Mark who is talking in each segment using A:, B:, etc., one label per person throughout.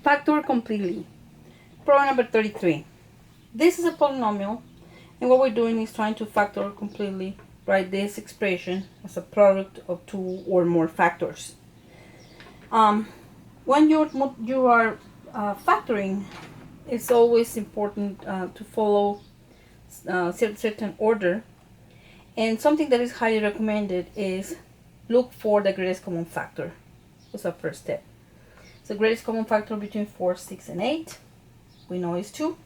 A: Factor completely. Problem number 33. This is a polynomial, and what we're doing is trying to factor completely, write this expression as a product of two or more factors. When you are factoring, it's always important to follow certain order, and something that is highly recommended is look for the greatest common factor. That's the first step. So greatest common factor between 4, 6, and 8, we know is 2.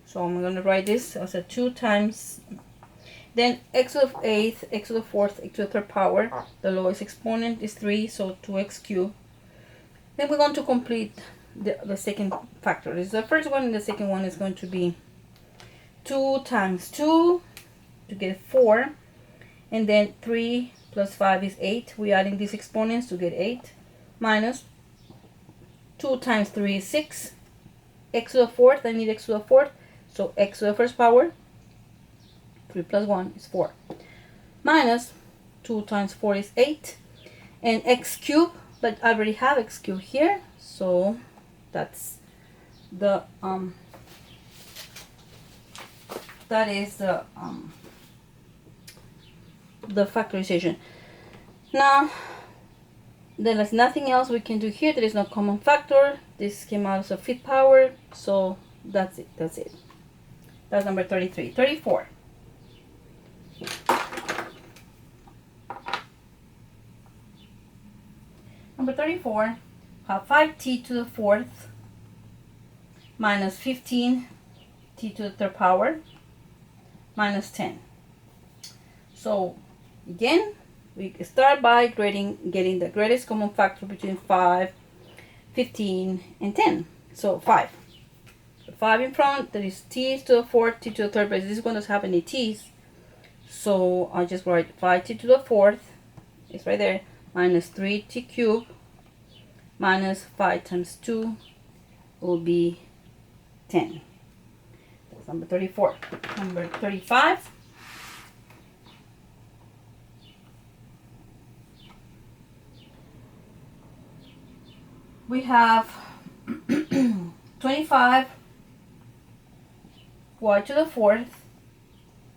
A: So I'm going to write this as a 2 times, then x to the 8th, x to the 4th, x to the 3rd power. The lowest exponent is 3, so 2x cubed. Then we're going to complete the second factor. This is the first one, and the second one is going to be 2 times 2 to get 4. And then 3 plus 5 is 8. We're adding these exponents to get 8. Minus 2 times 3 is 6. X to the 4th, I need x to the 4th. So x to the 1st power, 3 plus 1 is 4. Minus 2 times 4 is 8. And x cubed, but I already have x cubed here. So that's the, that is the factorization. Now, there is nothing else we can do here. There is no common factor. This came out as a 5th power. So that's it. That's it. That's number 33. 34. Number 34, have 5t to the 4th minus 15t to the 3rd power minus 10. So again, we start by getting the greatest common factor between 5, 15, and 10. So 5. 5 in front, there is t to the 4th, t to the 3rd, but this one doesn't have any t's. So I just write 5t to the 4th, it's right there, minus 3t cubed, minus 5 times 2 will be 10. That's number 34. Number 35. We have 25 y to the 4th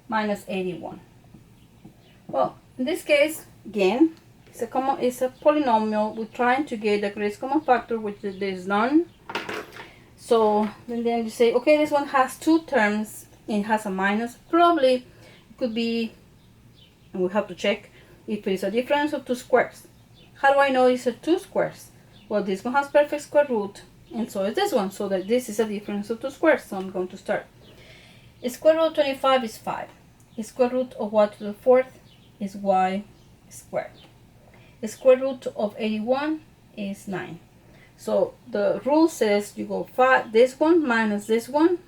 A: minus 81. Well, in this case, again, it's a polynomial. We're trying to get the greatest common factor, which there is none. So then you say, okay, this one has 2 terms and has a minus. Probably it could be, and we have to check if it is a difference of 2 squares. How do I know it's a 2 squares? Well, this one has perfect square root, and so is this one, so that this is a difference of 2 squares. So I'm going to start. Square root of 25 is 5. Square root of y to the 4th is y squared. Square root of 81 is 9. So the rule says you go 5, this one minus this one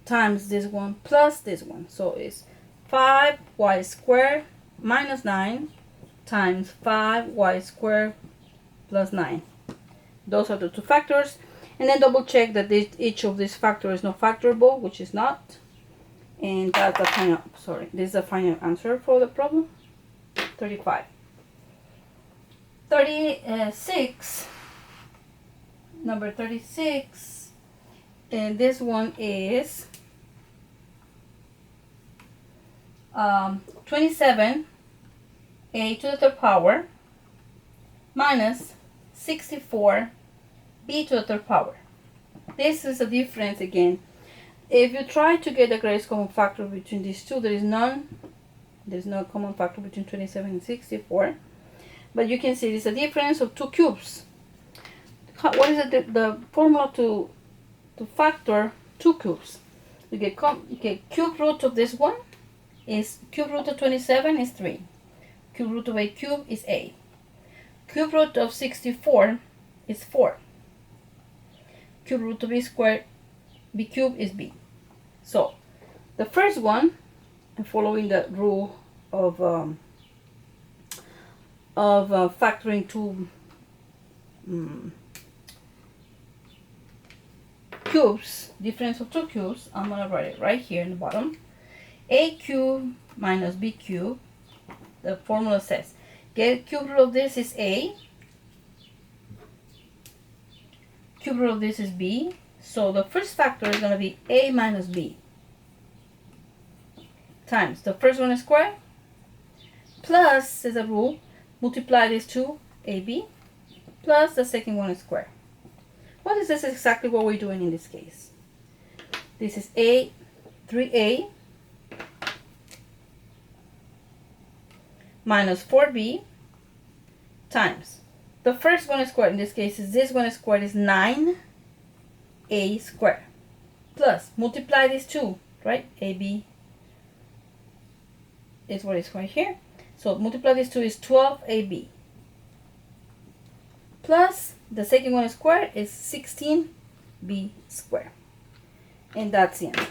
A: times this one plus this one. So it's 5y squared minus 9 times 5y squared plus 9. Those are the 2 factors. And then double check that each of these factors is not factorable, which is not. And that's the final, this is the final answer for the problem. 35. 36. Number 36. And this one is 27 a to the 3rd power minus 64 b to the 3rd power. This is a difference again. If you try to get the greatest common factor between these two, there is none. There's no common factor between 27 and 64. But you can see there's a difference of 2 cubes. What is the formula to factor 2 cubes? You get cube root of this one is cube root of 27 is 3. Cube root of a cube is a. Cube root of 64 is 4. Cube root of b squared, b cubed is b. So the first one, and following the rule of factoring 2 cubes, difference of 2 cubes, I'm gonna write it right here in the bottom. A cubed minus b cubed. The formula says get cube root of this is a Cube root of this is b. So the first factor is going to be a minus b times the first one squared plus, as a rule, multiply these two, ab, plus the second one squared. Well, this is exactly what we're doing in this case. This is 3a minus 4b times the first one squared. In this case, is this one squared is 9a squared plus multiply these two, right? ab is what is right here. So multiply these two is 12ab plus the second one squared is 16b squared. And that's the answer.